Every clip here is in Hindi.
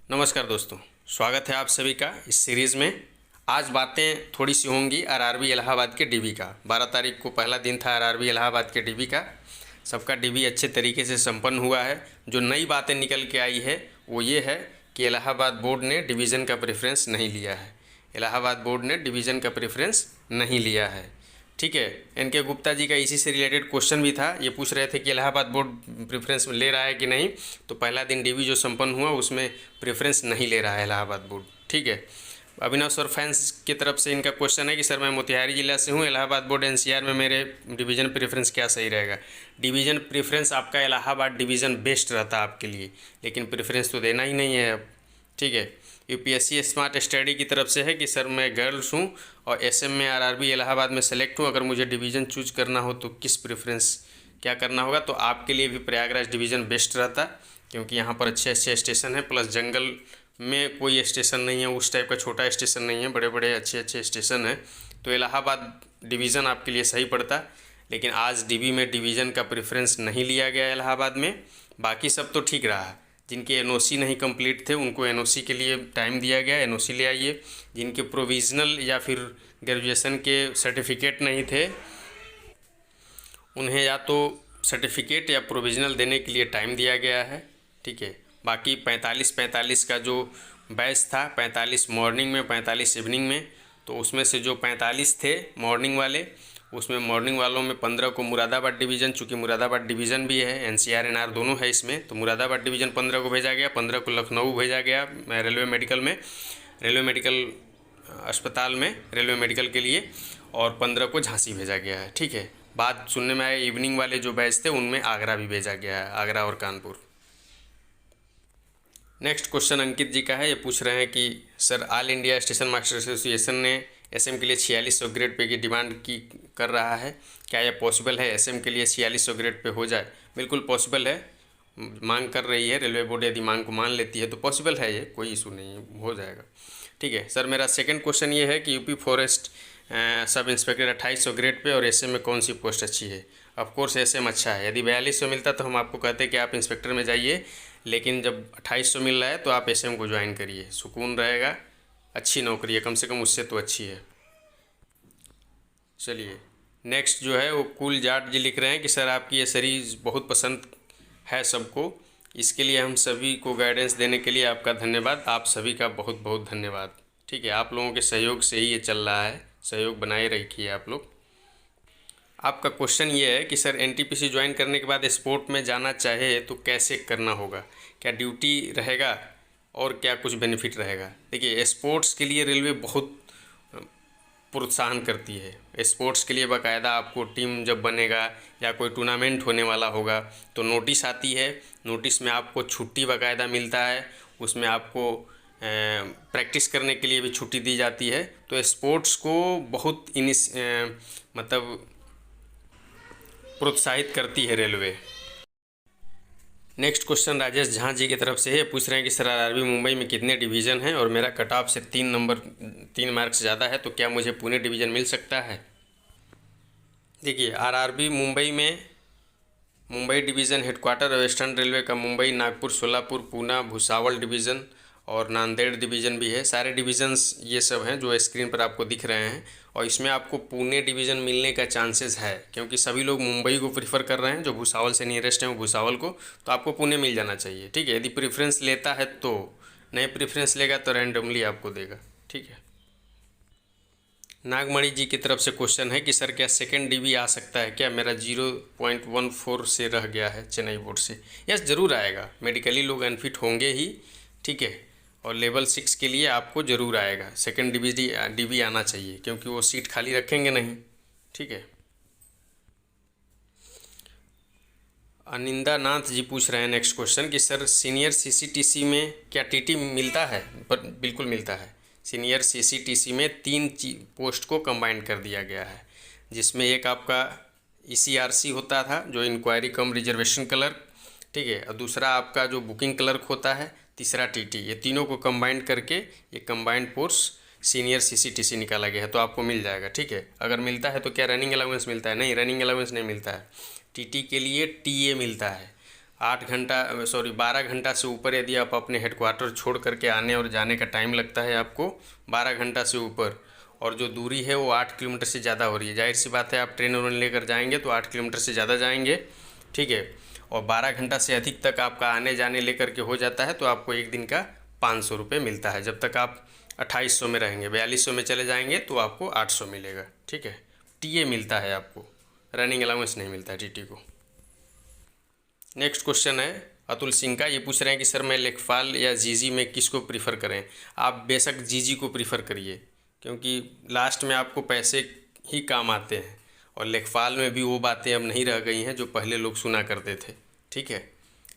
नमस्कार दोस्तों, स्वागत है आप सभी का इस सीरीज़ में। आज बातें थोड़ी सी होंगी आरआरबी इलाहाबाद के डीबी का। 12 तारीख को पहला दिन था आरआरबी इलाहाबाद के डीबी का। सबका डीबी अच्छे तरीके से संपन्न हुआ है। जो नई बातें निकल के आई है वो ये है कि इलाहाबाद बोर्ड ने डिवीज़न का प्रेफरेंस नहीं लिया है। इलाहाबाद बोर्ड ने डिवीज़न का प्रेफरेंस नहीं लिया है। ठीक है, एन के गुप्ता जी का इसी से रिलेटेड क्वेश्चन भी था। ये पूछ रहे थे कि इलाहाबाद बोर्ड प्रेफरेंस ले रहा है कि नहीं। तो पहला दिन डीवी जो संपन्न हुआ उसमें प्रेफरेंस नहीं ले रहा है इलाहाबाद बोर्ड। ठीक है, अभिनव सर फैंस की तरफ से इनका क्वेश्चन है कि सर मैं मोतिहारी जिला से हूँ, इलाहाबाद बोर्ड एनसीआर में मेरे डिवीज़न प्रेफरेंस क्या सही रहेगा। डिवीज़न प्रेफरेंस आपका इलाहाबाद डिवीज़न बेस्ट रहता आपके लिए, लेकिन प्रेफरेंस तो देना ही नहीं है अब। ठीक है, यूपीएससी स्मार्ट स्टडी की तरफ से है कि सर मैं गर्ल्स हूँ और एसएम में आरआरबी इलाहाबाद में सेलेक्ट हूँ, अगर मुझे डिवीज़न चूज करना हो तो किस प्रेफरेंस क्या करना होगा। तो आपके लिए भी प्रयागराज डिवीज़न बेस्ट रहता, क्योंकि यहाँ पर अच्छे अच्छे स्टेशन है, प्लस जंगल में कोई स्टेशन नहीं है, उस टाइप का छोटा स्टेशन नहीं है, बड़े बड़े अच्छे अच्छे स्टेशन हैं। तो इलाहाबाद डिवीज़न आपके लिए सही पड़ता। लेकिन आज डीबी में डिवीज़न का प्रेफरेंस नहीं लिया गया इलाहाबाद में। बाकी सब तो ठीक रहा। जिनके एनओसी नहीं कंप्लीट थे उनको एनओसी के लिए टाइम दिया गया, एनओसी ले आइए। जिनके प्रोविज़नल या फिर ग्रेजुएशन के सर्टिफिकेट नहीं थे उन्हें या तो सर्टिफिकेट या प्रोविज़नल देने के लिए टाइम दिया गया है। ठीक है, बाकी 45-45 का जो बैच था, 45 मॉर्निंग में 45 इवनिंग में, तो उसमें से जो 45 थे मॉर्निंग वाले, उसमें मॉर्निंग वालों में 15 को मुरादाबाद डिवीज़न, चूँकि मुरादाबाद डिवीज़न भी है, एनसीआर एनआर दोनों है इसमें, तो मुरादाबाद डिवीज़न 15 को भेजा गया, 15 को लखनऊ भेजा गया रेलवे मेडिकल में, रेलवे मेडिकल अस्पताल में रेलवे मेडिकल के लिए, और 15 को झांसी भेजा गया है। ठीक है, बात सुनने में आया इवनिंग वाले जो बैच थे उनमें आगरा भी भेजा गया है, आगरा और कानपुर। नेक्स्ट क्वेश्चन अंकित जी का है। ये पूछ रहे हैं कि sir all India station master association ने एसएम के लिए 4600 ग्रेड पे की डिमांड की कर रहा है, क्या यह पॉसिबल है एसएम के लिए 4600 ग्रेड पे हो जाए? बिल्कुल पॉसिबल है, मांग कर रही है रेलवे बोर्ड, यदि मांग को मान लेती है तो पॉसिबल है, ये कोई इशू नहीं है, हो जाएगा। ठीक है सर, मेरा सेकंड क्वेश्चन ये है कि UP forest sub inspector 2800 grade pay और एसएम में कौन सी पोस्ट अच्छी है? ऑफकोर्स एसएम अच्छा है। यदि 4200 मिलता तो हम आपको कहते कि आप इंस्पेक्टर में जाइए, लेकिन जब 2800 मिल रहा है तो आप एसएम को ज्वाइन करिए, सुकून रहेगा, अच्छी नौकरी है, कम से कम उससे तो अच्छी है। चलिए नेक्स्ट जो है वो कूल जाट जी लिख रहे हैं कि सर आपकी ये सीरीज़ बहुत पसंद है सबको, इसके लिए हम सभी को गाइडेंस देने के लिए आपका धन्यवाद। आप सभी का बहुत बहुत धन्यवाद। ठीक है, आप लोगों के सहयोग से ही ये चल रहा है, सहयोग बनाए रखिए आप लोग। आपका क्वेश्चन ये है कि सर एनटीपीसी ज्वाइन करने के बाद स्पोर्ट में जाना चाहे तो कैसे करना होगा, क्या ड्यूटी रहेगा और क्या कुछ बेनिफिट रहेगा? देखिए स्पोर्ट्स के लिए रेलवे बहुत प्रोत्साहन करती है। स्पोर्ट्स के लिए बाकायदा आपको टीम जब बनेगा या कोई टूर्नामेंट होने वाला होगा तो नोटिस आती है, नोटिस में आपको छुट्टी बाकायदा मिलता है, उसमें आपको प्रैक्टिस करने के लिए भी छुट्टी दी जाती है। तो स्पोर्ट्स को बहुत मतलब प्रोत्साहित करती है railway. Next question Rajesh Jha ji की तरफ से है, पूछ रहे हैं कि सर आरआरबी मुंबई में कितने डिवीज़न हैं और मेरा कट ऑफ से 3 मार्क्स ज़्यादा है, तो क्या मुझे पुणे डिवीज़न मिल सकता है? देखिए आरआरबी मुंबई में Mumbai division headquarter western railway का मुंबई, नागपुर, सोलापुर, पूना, भुसावल डिवीज़न और नांदेड़ डिवीज़न भी है। सारे डिवीज़न्स ये सब हैं जो स्क्रीन पर आपको दिख रहे हैं, और इसमें आपको पुणे डिवीज़न मिलने का चांसेस है, क्योंकि सभी लोग मुंबई को प्रीफर कर रहे हैं, जो भुसावल से नियरेस्ट है वो भुसावल को, तो आपको पुणे मिल जाना चाहिए। ठीक है, यदि प्रेफरेंस लेता है तो, नहीं प्रेफरेंस लेगा तो रैंडमली आपको देगा। ठीक है, नागमणि जी की तरफ से क्वेश्चन है कि सर क्या सेकेंड डीबी आ सकता है क्या? मेरा 0.14 से रह गया है चेन्नई बोर्ड से। यस ज़रूर आएगा, मेडिकली लोग अनफिट होंगे ही। ठीक है, और लेवल 6 के लिए आपको ज़रूर आएगा, सेकेंड डीबी आना चाहिए, क्योंकि वो सीट खाली रखेंगे नहीं। ठीक है, अनिंदा नाथ जी पूछ रहे हैं नेक्स्ट क्वेश्चन कि सर सीनियर सीसीटीसी में क्या टीटी मिलता है? पर बिल्कुल मिलता है। सीनियर सीसीटीसी में 3 पोस्ट को कंबाइन कर दिया गया है, जिसमें एक आपका ईसीआरसी होता था जो इंक्वायरी कम रिजर्वेशन क्लर्क, ठीक है, और दूसरा आपका जो बुकिंग क्लर्क होता है, तीसरा टीटी, ये तीनों को कंबाइन करके ये कंबाइंड पोस्ट सीनियर सीसीटीसी निकाला गया है, तो आपको मिल जाएगा। ठीक है, अगर मिलता है तो क्या रनिंग अलाउंस मिलता है? नहीं, रनिंग अलाउंस नहीं मिलता है। टीटी के लिए टीए मिलता है, 12 घंटा से ऊपर यदि आप अपने हेडक्वार्टर छोड़ करके आने और जाने का टाइम लगता है आपको 12 घंटा से ऊपर, और जो दूरी है वो 8 किलोमीटर से ज़्यादा हो रही है, जाहिर सी बात है आप ट्रेन व्रेन लेकर जाएंगे तो 8 किलोमीटर से ज़्यादा जाएंगे, ठीक है। और 12 घंटा से अधिक तक आपका आने जाने लेकर के हो जाता है तो आपको एक दिन का 500 रुपये मिलता है। जब तक आप 2800 में रहेंगे, 4200 में चले जाएंगे तो आपको 800 मिलेगा, ठीक है। टीए मिलता है आपको, रनिंग अलाउंस नहीं मिलता है टीटी को। नेक्स्ट क्वेश्चन है अतुल सिंह का, ये पूछ रहे हैं कि सर मैं लेखपाल या जीजी में किसको प्रीफर करें। आप बेशक जीजी को प्रीफर करिए, क्योंकि लास्ट में आपको पैसे ही काम आते हैं, और लेखपाल में भी वो बातें अब नहीं रह गई हैं जो पहले लोग सुना करते थे, ठीक है।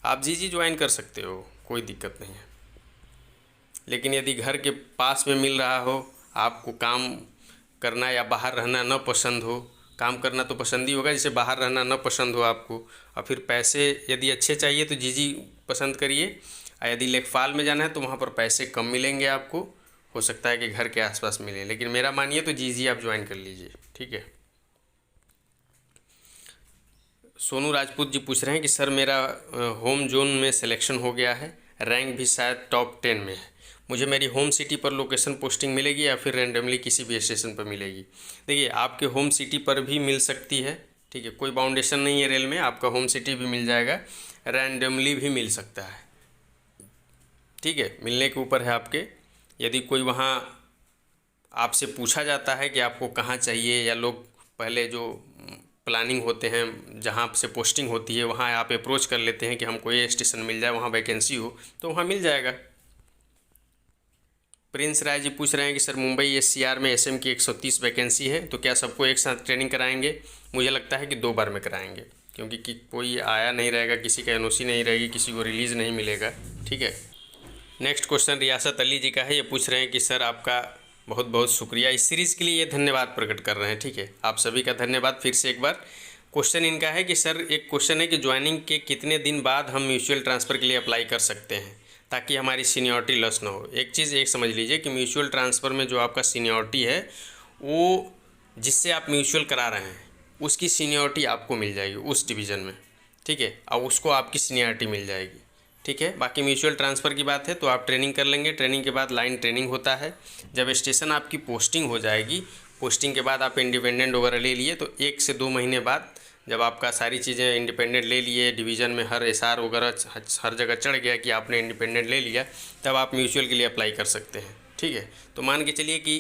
आप जीजी ज्वाइन कर सकते हो, कोई दिक्कत नहीं है। लेकिन यदि घर के पास में मिल रहा हो, आपको काम करना या बाहर रहना न पसंद हो, काम करना तो पसंद ही होगा, जैसे बाहर रहना न पसंद हो आपको, और फिर पैसे यदि अच्छे चाहिए तो जीजी पसंद करिए। और यदि लेखपाल में जाना है तो वहाँ पर पैसे कम मिलेंगे आपको, हो सकता है कि घर के आसपास मिले, लेकिन मेरा मानिए तो जीजी आप ज्वाइन कर लीजिए, ठीक है। सोनू राजपूत जी पूछ रहे हैं कि सर मेरा होम जोन में सिलेक्शन हो गया है, रैंक भी शायद टॉप 10 में है, मुझे मेरी होम सिटी पर लोकेशन पोस्टिंग मिलेगी या फिर रैंडमली किसी भी स्टेशन पर मिलेगी। देखिए आपके होम सिटी पर भी मिल सकती है, ठीक है, कोई बाउंडेशन नहीं है रेल में, आपका होम सिटी भी मिल जाएगा, रैंडमली भी मिल सकता है, ठीक है, मिलने के ऊपर है आपके। यदि कोई वहाँ आपसे पूछा जाता है कि आपको कहाँ चाहिए, या लोग पहले जो प्लानिंग होते हैं जहाँ से पोस्टिंग होती है वहाँ आप अप्रोच कर लेते हैं कि हमको ये स्टेशन मिल जाए, वहाँ वैकेंसी हो, तो वहाँ मिल जाएगा। प्रिंस राय जी पूछ रहे हैं कि सर मुंबई एससीआर में एसएम की 130 वैकेंसी है, तो क्या सबको एक साथ ट्रेनिंग कराएंगे। मुझे लगता है कि 2 बार में कराएंगे, क्योंकि कोई आया नहीं रहेगा, किसी का एनओसी नहीं रहेगी, किसी को रिलीज़ नहीं मिलेगा, ठीक है। नेक्स्ट क्वेश्चन रियासत अली जी का है, ये पूछ रहे हैं कि सर आपका बहुत बहुत शुक्रिया, इस सीरीज़ के लिए ये धन्यवाद प्रकट कर रहे हैं, ठीक है। आप सभी का धन्यवाद फिर से एक बार। क्वेश्चन इनका है कि सर एक क्वेश्चन है कि ज्वाइनिंग के कितने दिन बाद हम म्यूचुअल ट्रांसफ़र के लिए अप्लाई कर सकते हैं ताकि हमारी सीनियरिटी लॉस ना हो। एक चीज़ एक समझ लीजिए कि म्यूचुअल ट्रांसफ़र में जो आपका सीनियरिटी है, वो जिससे आप म्यूचुअल करा रहे हैं उसकी सीनियरिटी आपको मिल जाएगी उस डिवीज़न में, ठीक है, और उसको आपकी सीनियरिटी मिल जाएगी, ठीक है। बाकी म्यूचुअल ट्रांसफ़र की बात है तो आप ट्रेनिंग कर लेंगे, ट्रेनिंग के बाद लाइन ट्रेनिंग होता है, जब स्टेशन आपकी पोस्टिंग हो जाएगी, पोस्टिंग के बाद आप इंडिपेंडेंट वगैरह ले लिए तो 1 से 2 महीने बाद जब आपका सारी चीज़ें इंडिपेंडेंट ले लिए, डिवीज़न में हर एसआर वगैरह हर जगह चढ़ गया कि आपने इंडिपेंडेंट ले लिया, तब आप म्यूचुअल के लिए अप्लाई कर सकते हैं, ठीक है। तो मान के चलिए कि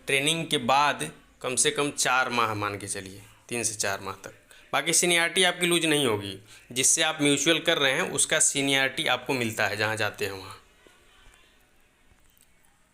ट्रेनिंग के बाद कम से कम 4 माह, मान के चलिए 3 से 4 माह तक, बाकी सीनियरिटी आपकी लूज नहीं होगी, जिससे आप म्यूचुअल कर रहे हैं उसका सीनियरिटी आपको मिलता है जहाँ जाते हैं वहाँ।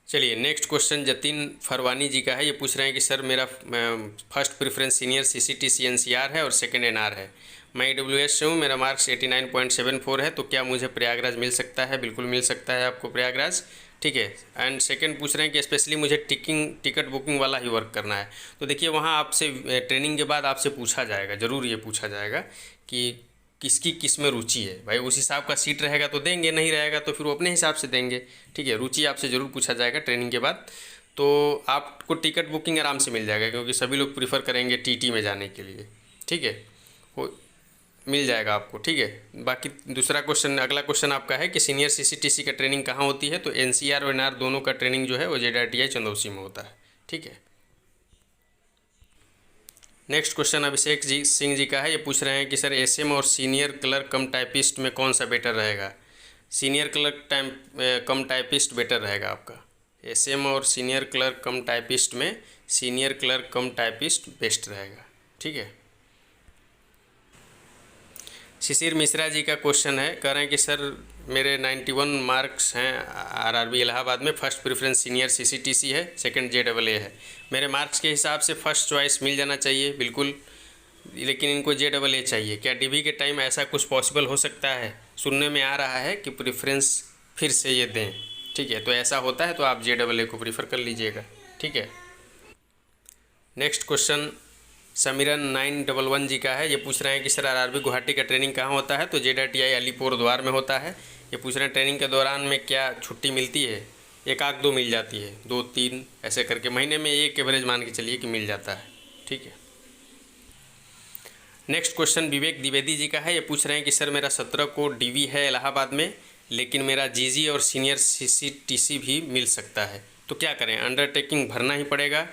चलिए नेक्स्ट क्वेश्चन जतिन फरवानी जी का है, ये पूछ रहे हैं कि सर मेरा first preference senior CCTC NCR है और सेकंड एनआर है, मैं ईडब्ल्यूएस से हूँ, मेरा मार्क्स 89.74 है, तो क्या मुझे प्रयागराज मिल सकता है। बिल्कुल मिल सकता है आपको प्रयागराज, ठीक है। एंड सेकंड पूछ रहे हैं कि स्पेशली मुझे टिकट बुकिंग वाला ही वर्क करना है, तो देखिए वहाँ आपसे ट्रेनिंग के बाद आपसे पूछा जाएगा, ज़रूर ये पूछा जाएगा कि किसकी किस में रुचि है। भाई उस हिसाब का सीट रहेगा तो देंगे, नहीं रहेगा तो फिर वो अपने हिसाब से देंगे, ठीक है। रुचि आपसे ज़रूर पूछा जाएगा ट्रेनिंग के बाद, तो आपको टिकट बुकिंग आराम से मिल जाएगा, क्योंकि सभी लोग प्रीफर करेंगे टीटी में जाने के लिए, ठीक है, वो मिल जाएगा आपको, ठीक है। बाकी दूसरा क्वेश्चन, अगला क्वेश्चन आपका है कि सीनियर सीसीटीसी का ट्रेनिंग कहाँ होती है, तो एनसीआर और एनआर दोनों का ट्रेनिंग जो है वो जेडआरटीआई चंदौसी में होता है, ठीक है। नेक्स्ट क्वेश्चन अभिषेक जी सिंह जी का है, ये पूछ रहे हैं कि सर एसएम और सीनियर क्लर्क कम टाइपिस्ट में कौन सा बेटर रहेगा। सीनियर क्लर्क कम टाइपिस्ट बेटर रहेगा आपका, एसएम और सीनियर क्लर्क कम टाइपिस्ट में सीनियर क्लर्क कम टाइपिस्ट बेस्ट रहेगा, ठीक है। शिशिर मिश्रा जी का क्वेश्चन है, कह रहे हैं कि सर मेरे 91 मार्क्स हैं आरआरबी इलाहाबाद में, फर्स्ट प्रेफरेंस सीनियर सीसीटीसी है, सेकंड जेडबलए है, मेरे मार्क्स के हिसाब से फर्स्ट चॉइस मिल जाना चाहिए बिल्कुल, लेकिन इनको जेडबलए चाहिए, क्या डीबी के टाइम ऐसा कुछ पॉसिबल हो सकता है। सुनने में आ रहा है कि प्रेफरेंस फिर से ये दें, ठीक है, तो ऐसा होता है तो आप जेडबलए को प्रीफर कर लीजिएगा, ठीक है। नेक्स्ट क्वेश्चन समीरन 911 जी का है, ये पूछ रहे हैं कि सर आरआरबी गुवाहाटी का ट्रेनिंग कहाँ होता है, तो जेडआरटीआई अलीपुर द्वार में होता है। ये पूछ रहे हैं ट्रेनिंग के दौरान में क्या छुट्टी मिलती है, 1-2 मिल जाती है, 2-3 ऐसे करके महीने में एक एवरेज मान के चलिए कि मिल जाता है, ठीक है। नेक्स्ट क्वेश्चन विवेक द्विवेदी जी का है। ये पूछ रहे हैं कि सर मेरा 17 को डीवी है इलाहाबाद में, लेकिन मेरा जीजी और सीनियर सीसीटीसी भी मिल सकता है, तो क्या करें? अंडरटेकिंग भरना ही पड़ेगा।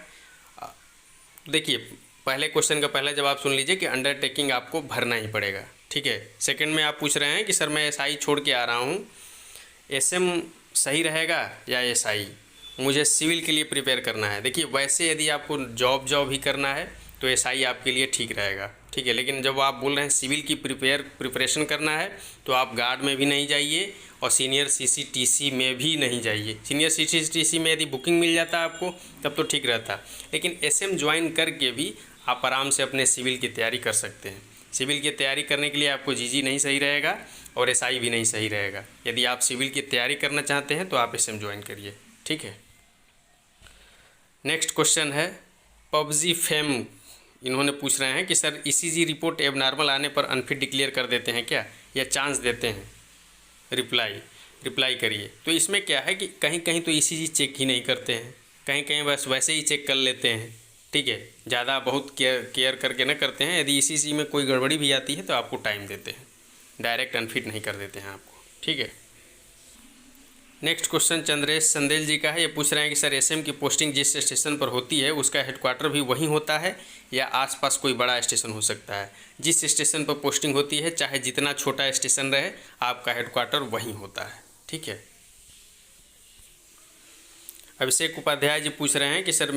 देखिए, पहले क्वेश्चन का पहला जवाब सुन लीजिए कि अंडरटेकिंग आपको भरना ही पड़ेगा, ठीक है। सेकंड में आप पूछ रहे हैं कि सर मैं एसआई छोड़ के आ रहा हूँ, एसएम सही रहेगा या एसआई? मुझे सिविल के लिए प्रिपेयर करना है। देखिए, वैसे यदि आपको जॉब ही करना है तो एसआई आपके लिए ठीक रहेगा, ठीक है। लेकिन जब आप बोल रहे हैं सिविल की प्रिपरेशन करना है तो आप गार्ड में भी नहीं जाइए और सीनियर सीसीटीसी में भी नहीं जाइए। सीनियर सीसीटीसी में यदि बुकिंग मिल जाता आपको तब तो ठीक रहता, लेकिन एसएम ज्वाइन करके भी आप आराम से अपने सिविल की तैयारी कर सकते हैं। सिविल की तैयारी करने के लिए आपको जीजी नहीं सही रहेगा और एसआई भी नहीं सही रहेगा। यदि आप सिविल की तैयारी करना चाहते हैं तो आप एसएम ज्वाइन करिए, ठीक है। नेक्स्ट क्वेश्चन है पबजी फेम, इन्होंने पूछ रहे हैं कि सर ईसीजी रिपोर्ट एबनॉर्मल आने पर अनफिट डिक्लेयर कर देते हैं क्या, या चांस देते हैं? रिप्लाई करिए। तो इसमें क्या है कि कहीं कहीं तो ईसीजी चेक ही नहीं करते हैं, कहीं कहीं बस वैसे ही चेक कर लेते हैं, ठीक है। ज़्यादा बहुत केयर करके न करते हैं। यदि ईसीजी में कोई गड़बड़ी भी आती है तो आपको टाइम देते हैं, डायरेक्ट अनफिट नहीं कर देते हैं आपको, ठीक है। नेक्स्ट क्वेश्चन चंद्रेश संदेल जी का है। ये पूछ रहे हैं कि सर एसएम की पोस्टिंग जिस स्टेशन पर होती है उसका हेडक्वार्टर भी वहीं होता है या आसपास कोई बड़ा स्टेशन हो सकता है? जिस स्टेशन पर पोस्टिंग होती है चाहे जितना छोटा स्टेशन रहे, आपका हेडक्वार्टर वहीं होता है, ठीक है। अभिषेक उपाध्याय जी पूछ रहे हैं कि सर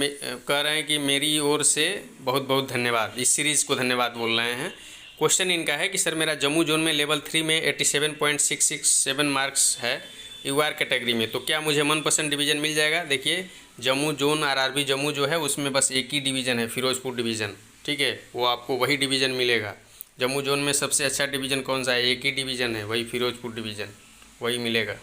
कह रहे हैं कि मेरी ओर से बहुत बहुत धन्यवाद, इस सीरीज़ को धन्यवाद बोल रहे हैं। क्वेश्चन इनका है कि सर मेरा जम्मू जोन में लेवल 3 में 87.667 मार्क्स है यूआर कैटेगरी में, तो क्या मुझे मनपसंद डिवीज़न मिल जाएगा? देखिए, जम्मू जोन आरआरबी जम्मू जो है उसमें बस एक ही डिवीज़न है, फिरोजपुर डिवीज़न, ठीक है। वो आपको वही डिवीज़न मिलेगा। जम्मू जोन में सबसे अच्छा डिवीज़न कौन सा है? एक ही डिवीज़न है, वही फिरोजपुर डिवीज़न, वही मिलेगा।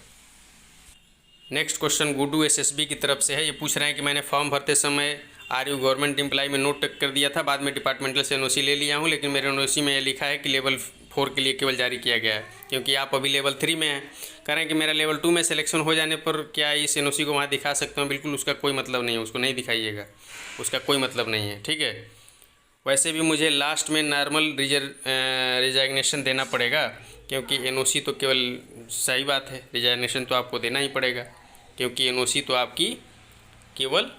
नेक्स्ट क्वेश्चन गुड्डू एसएसबी की तरफ से है। ये पूछ रहे हैं कि मैंने फॉर्म भरते समय आरयू गवर्नमेंट एम्प्लॉय में नोट टिक कर दिया था, बाद में डिपार्टमेंटल से एनओसी ले लिया हूँ, लेकिन मेरे एनओसी में ये लिखा है कि लेवल 4 के लिए केवल जारी किया गया है, क्योंकि आप अभी लेवल 3 में हैं। कह रहे हैं कि मेरा लेवल 2 में सिलेक्शन हो जाने पर क्या इस एनओसी को वहाँ दिखा सकता हूँ? बिल्कुल उसका कोई मतलब नहीं है, उसको नहीं दिखाइएगा, उसका कोई मतलब नहीं है, ठीक है। वैसे भी मुझे लास्ट में नॉर्मल रिजाइग्नेशन देना पड़ेगा, क्योंकि एनओसी तो केवल, सही बात है, रिजाइग्नेशन तो आपको देना ही पड़ेगा, क्योंकि एनओसी तो आपकी केवल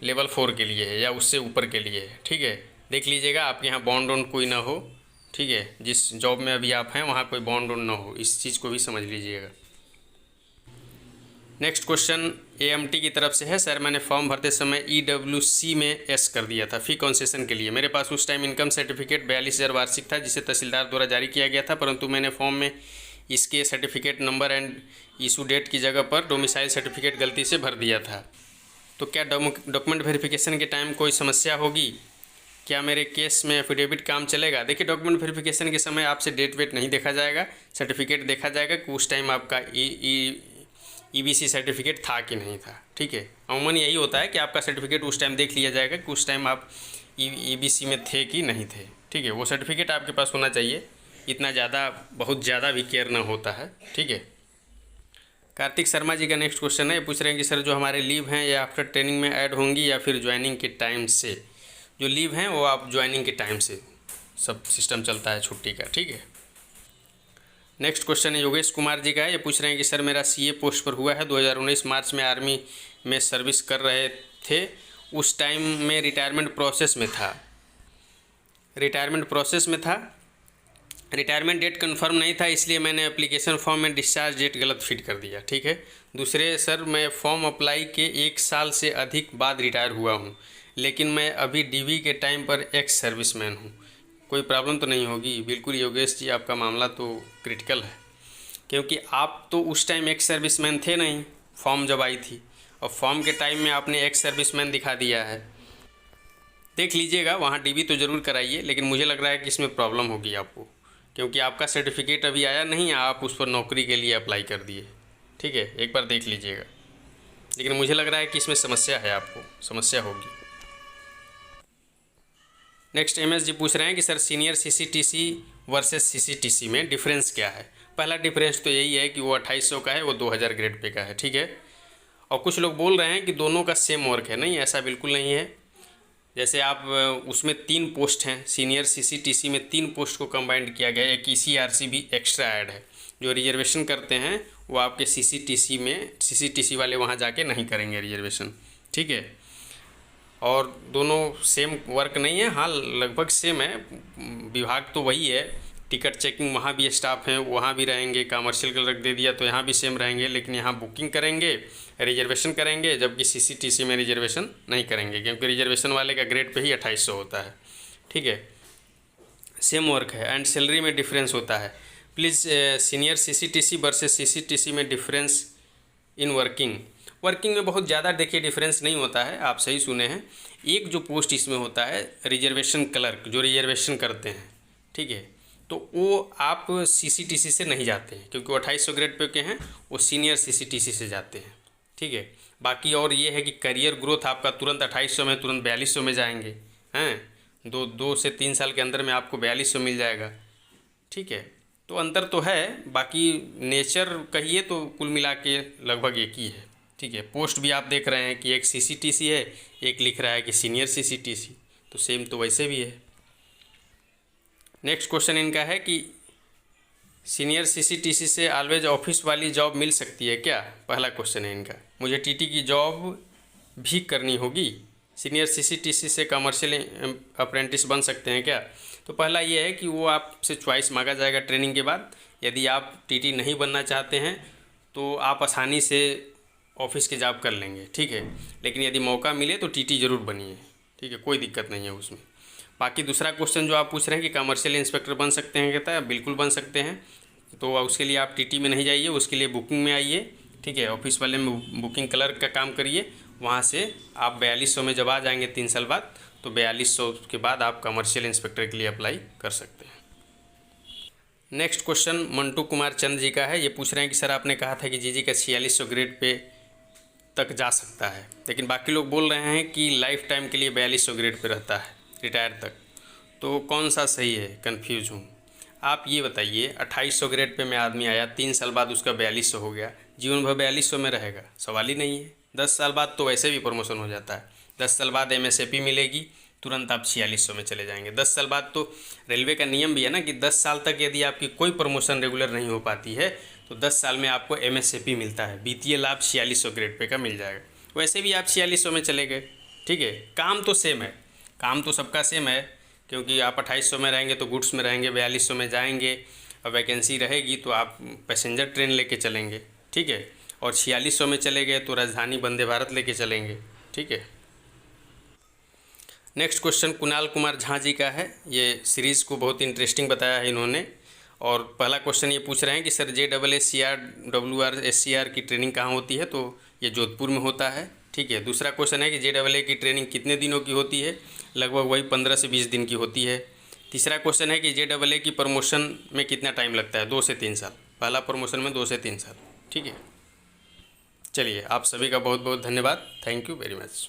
लेवल 4 के लिए है या उससे ऊपर के लिए है, ठीक है। देख लीजिएगा आपके यहाँ बॉन्ड वॉन्ड कोई ना हो, ठीक है। जिस जॉब में अभी आप हैं वहाँ कोई बॉन्ड वॉन्ड ना हो, इस चीज़ को भी समझ लीजिएगा। नेक्स्ट क्वेश्चन एएमटी की तरफ से है। सर मैंने फॉर्म भरते समय ईडब्ल्यूसी में एस कर दिया था फी कंसेशन के लिए। मेरे पास उस टाइम इनकम सर्टिफिकेट 42,000 वार्षिक था, जिसे तहसीलदार द्वारा जारी किया गया था, परंतु मैंने फॉर्म में इसके certificate number and issue date की जगह पर डोमिसाइल सर्टिफिकेट गलती से भर दिया था। तो क्या डॉक्यूमेंट वेरिफिकेशन के टाइम कोई समस्या होगी? क्या मेरे केस में एफिडेविट काम चलेगा? देखिए, डॉक्यूमेंट वेरिफिकेशन के समय आपसे डेट वेट नहीं देखा जाएगा, सर्टिफिकेट देखा जाएगा कि उस टाइम आपका ईबीसी सर्टिफिकेट था कि नहीं था, ठीक है। अमूमन यही होता है कि आपका सर्टिफिकेट उस टाइम देख लिया जाएगा कि उस टाइम आप ईबीसी में थे कि नहीं थे, ठीक है। वो सर्टिफिकेट आपके पास होना चाहिए, इतना ज़्यादा बहुत ज़्यादा भी केयर ना होता है, ठीक है। कार्तिक शर्मा जी का नेक्स्ट क्वेश्चन है। ये पूछ रहे हैं कि सर जो हमारे लीव हैं ये आफ्टर ट्रेनिंग में ऐड होंगी या फिर ज्वाइनिंग के टाइम से? जो लीव हैं वो आप ज्वाइनिंग के टाइम से सब सिस्टम चलता है छुट्टी का, ठीक है। नेक्स्ट क्वेश्चन है योगेश कुमार जी का है। ये पूछ रहे हैं कि सर मेरा सीए पोस्ट पर हुआ है, 2019 मार्च में आर्मी में सर्विस कर रहे थे, उस टाइम में रिटायरमेंट प्रोसेस में था, रिटायरमेंट डेट कंफर्म नहीं था, इसलिए मैंने एप्लीकेशन फॉर्म में डिस्चार्ज डेट गलत फिट कर दिया, ठीक है। दूसरे, सर मैं फॉर्म अप्लाई के 1 साल से अधिक बाद रिटायर हुआ हूँ, लेकिन मैं अभी डीवी के टाइम पर एक्स सर्विसमैन हूँ, कोई प्रॉब्लम तो नहीं होगी? बिल्कुल योगेश जी, आपका मामला तो क्रिटिकल है, क्योंकि आप तो उस टाइम एक्स सर्विसमैन थे नहीं फॉर्म जब आई थी, और फॉर्म के टाइम में आपने एक्स सर्विसमैन दिखा दिया है। देख लीजिएगा, वहाँ डीवी तो ज़रूर कराइए, लेकिन मुझे लग रहा है कि इसमें प्रॉब्लम होगी आपको, क्योंकि आपका सर्टिफिकेट अभी आया नहीं, आप उस पर नौकरी के लिए अप्लाई कर दिए, ठीक है। एक बार देख लीजिएगा, लेकिन मुझे लग रहा है कि इसमें समस्या है, आपको समस्या होगी। नेक्स्ट एमएस जी पूछ रहे हैं कि sir senior CCTC versus CCTC में डिफरेंस क्या है? पहला डिफरेंस तो यही है कि वो 2800 का है, वो 2000 ग्रेड पे का है, ठीक है। और कुछ लोग बोल रहे हैं कि दोनों का सेम वर्क है, नहीं, ऐसा बिल्कुल नहीं है। जैसे आप उसमें 3 पोस्ट हैं, सीनियर सीसीटीसी में 3 पोस्ट को कंबाइंड किया गया है। एक ईसीआरसी भी एक्स्ट्रा ऐड है। जो रिजर्वेशन करते हैं वो आपके सीसीटीसी में, सीसीटीसी वाले वहाँ जाके नहीं करेंगे रिजर्वेशन, ठीक है। और दोनों सेम वर्क नहीं है, हाँ लगभग सेम है, विभाग तो वही है। टिकट चेकिंग वहाँ भी स्टाफ हैं, वहाँ भी रहेंगे। कमर्शियल क्लर्क दे दिया तो यहाँ भी सेम रहेंगे, लेकिन यहाँ बुकिंग करेंगे, रिजर्वेशन करेंगे, जबकि सीसीटीसी में रिजर्वेशन नहीं करेंगे, क्योंकि रिजर्वेशन वाले का ग्रेड पे ही 2800 होता है, ठीक है। सेम वर्क है एंड सैलरी में डिफरेंस होता है। Please senior CCTC versus CCTC में डिफरेंस इन वर्किंग में बहुत ज़्यादा देखिए डिफरेंस नहीं होता है, आप सही सुने हैं। एक जो पोस्ट इसमें होता है रिजर्वेशन क्लर्क, जो रिजर्वेशन करते हैं, ठीक है, तो वो आप सीसीटीसी से नहीं जाते हैं, क्योंकि वो 2800 ग्रेड पे के हैं, वो सीनियर सीसीटीसी से जाते हैं, ठीक है। बाकी और ये है कि करियर ग्रोथ आपका तुरंत 2800 में तुरंत 4200 में जाएंगे, हैं 2 से 3 साल के अंदर में आपको 4200 मिल जाएगा, ठीक है। तो अंतर तो है, बाकी नेचर कहिए तो कुल मिला के लगभग एक ही है, ठीक है। पोस्ट भी आप देख रहे हैं कि एक सीसीटीसी है, एक लिख रहा है कि सीनियर सीसीटीसी, तो सेम तो वैसे भी है। नेक्स्ट क्वेश्चन इनका है कि सीनियर सीसीटीसी से ऑलवेज ऑफिस वाली जॉब मिल सकती है क्या? पहला क्वेश्चन है इनका। मुझे टीटी की जॉब भी करनी होगी, सीनियर सीसीटीसी से कमर्शियल अप्रेंटिस बन सकते हैं क्या? तो पहला ये है कि वो आपसे चॉइस मांगा जाएगा ट्रेनिंग के बाद। यदि आप टीटी नहीं बनना चाहते हैं तो आप आसानी से ऑफिस की जॉब कर लेंगे, ठीक है। लेकिन यदि मौका मिले तो टीटी ज़रूर बनिए, ठीक है, कोई दिक्कत नहीं है उसमें। बाकी दूसरा क्वेश्चन जो आप पूछ रहे हैं कि कमर्शियल इंस्पेक्टर बन सकते हैं, कहता है बिल्कुल बन सकते हैं। तो उसके लिए आप टीटी में नहीं जाइए, उसके लिए बुकिंग में आइए, ठीक है। ऑफिस वाले में बुकिंग क्लर्क का काम करिए, वहाँ से आप 4200 में जब आ जाएंगे 3 साल बाद, तो 4200 के बाद आप कमर्शियल इंस्पेक्टर के लिए अप्लाई कर सकते हैं। नेक्स्ट क्वेश्चन मंटू कुमार चंद जी का है। ये पूछ रहे हैं कि सर आपने कहा था कि जीजी का 4600 ग्रेड पे तक जा सकता है, लेकिन बाकी लोग बोल रहे हैं कि लाइफ टाइम के लिए 4200 ग्रेड पे रहता है, रिटायर तक। तो कौन सा सही है? कंफ्यूज हूँ। आप ये बताइए, 2800 ग्रेड पे में आदमी आया, 3 साल बाद उसका 4200 हो गया, जीवन भर 4200 में रहेगा? सवाल ही नहीं है। 10 साल बाद तो वैसे भी प्रमोशन हो जाता है। 10 साल बाद MSAP मिलेगी, तुरंत आप 4600 में चले जाएंगे। 10 साल बाद तो रेलवे का नियम भी है ना कि 10 साल तक यदि आपकी कोई प्रमोशन रेगुलर नहीं हो पाती है तो 10 साल में आपको MSAP मिलता है, वित्तीय लाभ 4600 ग्रेड पे का मिल जाएगा। वैसे भी आप 4600 में चले गए, ठीक है। काम तो सेम है, काम तो सबका सेम है, क्योंकि आप 2800 में रहेंगे तो गुड्स में रहेंगे, 4200 में जाएंगे और वैकेंसी रहेगी तो आप पैसेंजर ट्रेन लेके चलेंगे, ठीक है। और 4600 में चले गए तो राजधानी वंदे भारत लेके चलेंगे, ठीक है। नेक्स्ट क्वेश्चन कुणाल कुमार झा जी का है। ये सीरीज़ को बहुत इंटरेस्टिंग बताया है इन्होंने। और पहला क्वेश्चन ये पूछ रहे हैं कि सर JSSCR WR SCR की ट्रेनिंग कहाँ होती है? तो ये जोधपुर में होता है, ठीक है। दूसरा क्वेश्चन है कि JAA की ट्रेनिंग कितने दिनों की होती है? लगभग वही 15 से 20 दिन की होती है। तीसरा क्वेश्चन है कि JAA की प्रमोशन में कितना टाइम लगता है? 2 से 3 साल। पहला प्रमोशन में 2 से 3 साल, ठीक है। चलिए, आप सभी का बहुत बहुत धन्यवाद। Thank you very much.